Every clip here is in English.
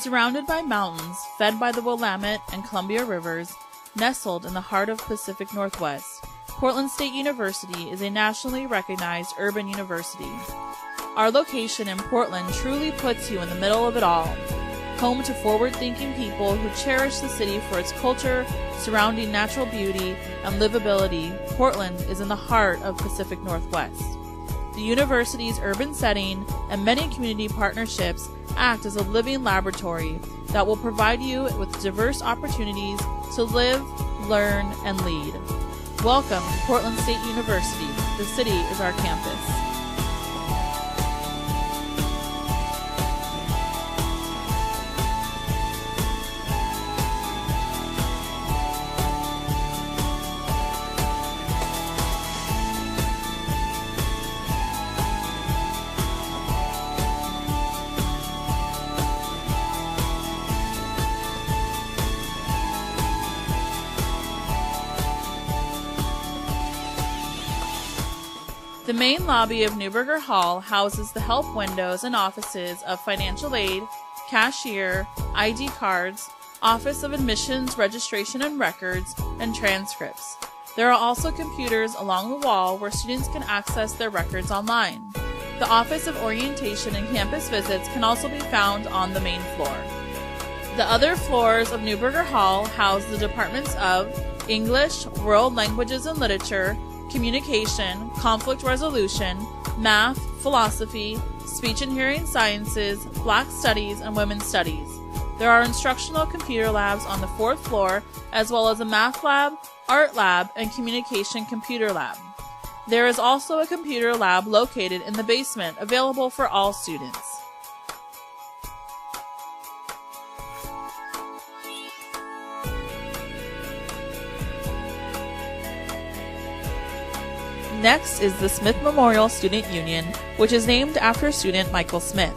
Surrounded by mountains, fed by the Willamette and Columbia Rivers, nestled in the heart of Pacific Northwest, Portland State University is a nationally recognized urban university. Our location in Portland truly puts you in the middle of it all. Home to forward-thinking people who cherish the city for its culture, surrounding natural beauty, and livability, Portland is in the heart of Pacific Northwest. The university's urban setting and many community partnerships act as a living laboratory that will provide you with diverse opportunities to live, learn, and lead. Welcome to Portland State University. The city is our campus. The main lobby of Neuberger Hall houses the help windows and offices of financial aid, cashier, ID cards, Office of Admissions, Registration and Records, and transcripts. There are also computers along the wall where students can access their records online. The Office of Orientation and Campus Visits can also be found on the main floor. The other floors of Neuberger Hall house the departments of English, World Languages and Literature, Communication, Conflict Resolution, Math, Philosophy, Speech and Hearing Sciences, Black Studies, and Women's Studies. There are instructional computer labs on the 4th floor, as well as a math lab, art lab, and communication computer lab. There is also a computer lab located in the basement available for all students. Next is the Smith Memorial Student Union, which is named after student Michael Smith.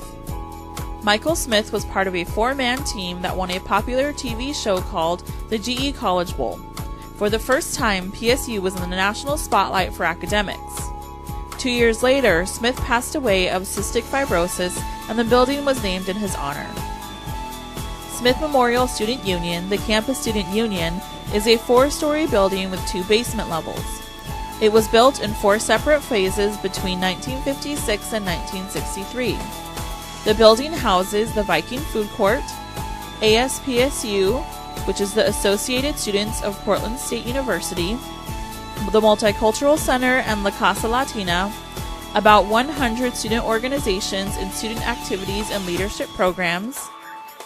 Michael Smith was part of a 4-man team that won a popular TV show called the GE College Bowl. For the first time, PSU was in the national spotlight for academics. 2 years later, Smith passed away of cystic fibrosis, and the building was named in his honor. Smith Memorial Student Union, the Campus Student Union, is a 4-story building with 2 basement levels. It was built in 4 separate phases between 1956 and 1963. The building houses the Viking Food Court, ASPSU, which is the Associated Students of Portland State University, the Multicultural Center and La Casa Latina, about 100 student organizations in student activities and leadership programs,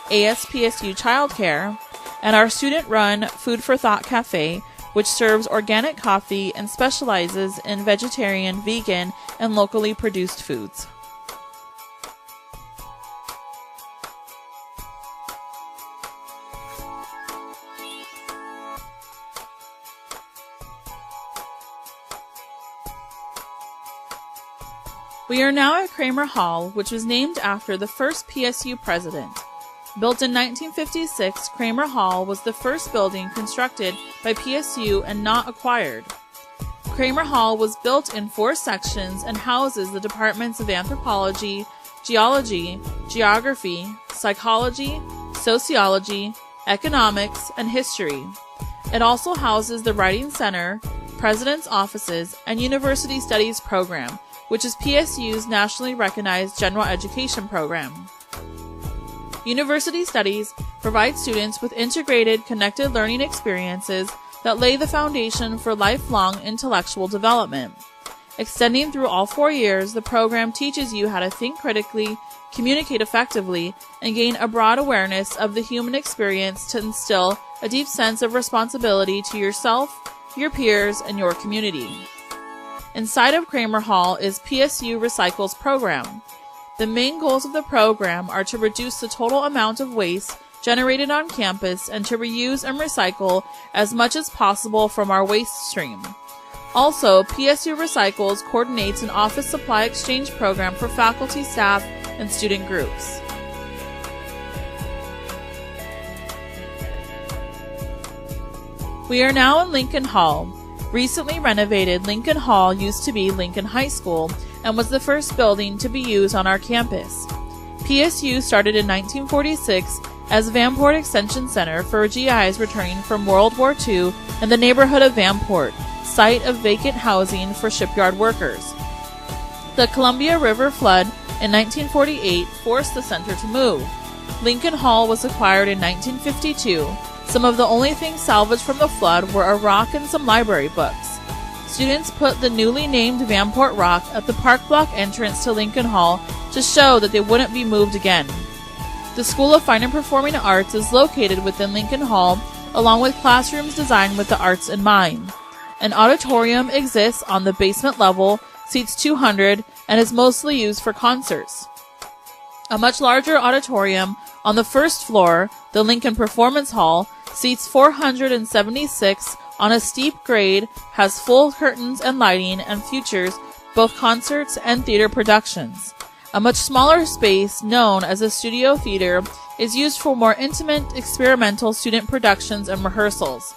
ASPSU Childcare, and our student-run Food for Thought Cafe, which serves organic coffee and specializes in vegetarian, vegan, and locally produced foods. We are now at Kramer Hall, which was named after the first PSU president. Built in 1956, Kramer Hall was the first building constructed by PSU and not acquired. Kramer Hall was built in 4 sections and houses the departments of anthropology, geology, geography, psychology, sociology, economics, and history. It also houses the Writing Center, President's Offices, and University Studies program, which is PSU's nationally recognized general education program. University Studies provides students with integrated, connected learning experiences that lay the foundation for lifelong intellectual development. Extending through all 4 years, the program teaches you how to think critically, communicate effectively, and gain a broad awareness of the human experience to instill a deep sense of responsibility to yourself, your peers, and your community. Inside of Kramer Hall is PSU Recycles program. The main goals of the program are to reduce the total amount of waste generated on campus and to reuse and recycle as much as possible from our waste stream. Also, PSU Recycles coordinates an office supply exchange program for faculty, staff, and student groups. We are now in Lincoln Hall. Recently renovated Lincoln Hall used to be Lincoln High School and was the first building to be used on our campus. PSU started in 1946 as Vanport Extension Center for GIs returning from World War II in the neighborhood of Vanport, site of vacant housing for shipyard workers. The Columbia River flood in 1948 forced the center to move. Lincoln Hall was acquired in 1952. Some of the only things salvaged from the flood were a rock and some library books. Students put the newly named Vanport Rock at the park block entrance to Lincoln Hall to show that they wouldn't be moved again. The School of Fine and Performing Arts is located within Lincoln Hall, along with classrooms designed with the arts in mind. An auditorium exists on the basement level, seats 200, and is mostly used for concerts. A much larger auditorium on the first floor, the Lincoln Performance Hall, seats 476 on a steep grade, has full curtains and lighting, and features both concerts and theater productions. A much smaller space, known as a studio theater, is used for more intimate, experimental student productions and rehearsals.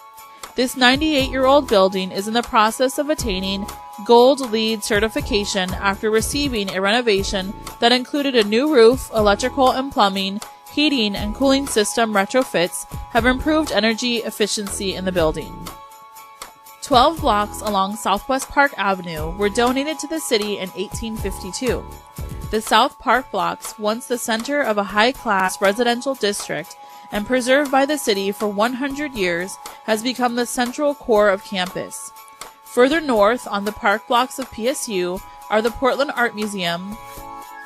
This 98-year-old building is in the process of attaining Gold LEED certification after receiving a renovation that included a new roof, electrical and plumbing, heating and cooling system retrofits have improved energy efficiency in the building. 12 blocks along Southwest Park Avenue were donated to the city in 1852. The South Park blocks, once the center of a high-class residential district and preserved by the city for 100 years, has become the central core of campus. Further north on the park blocks of PSU are the Portland Art Museum,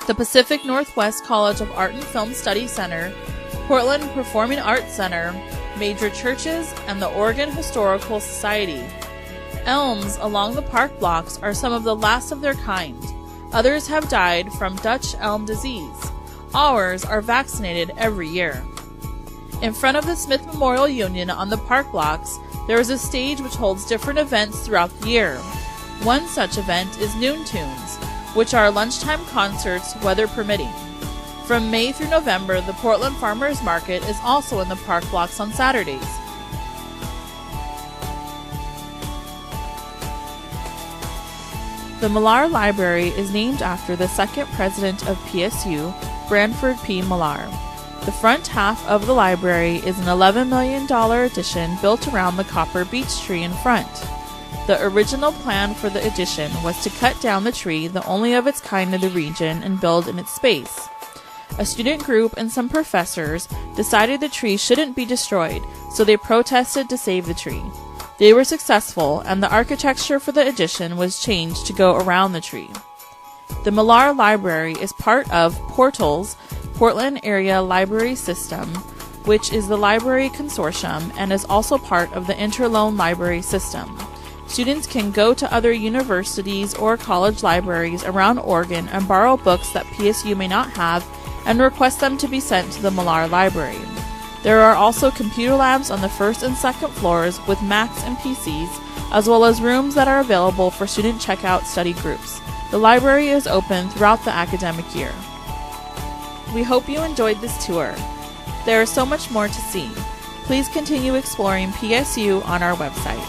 the Pacific Northwest College of Art and Film Study Center, Portland Performing Arts Center, major churches, and the Oregon Historical Society. Elms along the park blocks are some of the last of their kind. Others have died from Dutch elm disease. Ours are vaccinated every year. In front of the Smith Memorial Union on the park blocks, there is a stage which holds different events throughout the year. One such event is Noon Tunes, which are lunchtime concerts, weather permitting. From May through November, the Portland Farmers Market is also in the park blocks on Saturdays. The Millar Library is named after the second president of PSU, Branford P. Millar. The front half of the library is an $11 million addition built around the copper beech tree in front. The original plan for the addition was to cut down the tree, the only of its kind in the region, and build in its space. A student group and some professors decided the tree shouldn't be destroyed, so they protested to save the tree. They were successful, and the architecture for the addition was changed to go around the tree. The Millar Library is part of Portal's Portland Area Library System, which is the library consortium and is also part of the Interloan Library System. Students can go to other universities or college libraries around Oregon and borrow books that PSU may not have and request them to be sent to the Millar Library. There are also computer labs on the first and second floors with Macs and PCs, as well as rooms that are available for student checkout study groups. The library is open throughout the academic year. We hope you enjoyed this tour. There is so much more to see. Please continue exploring PSU on our website.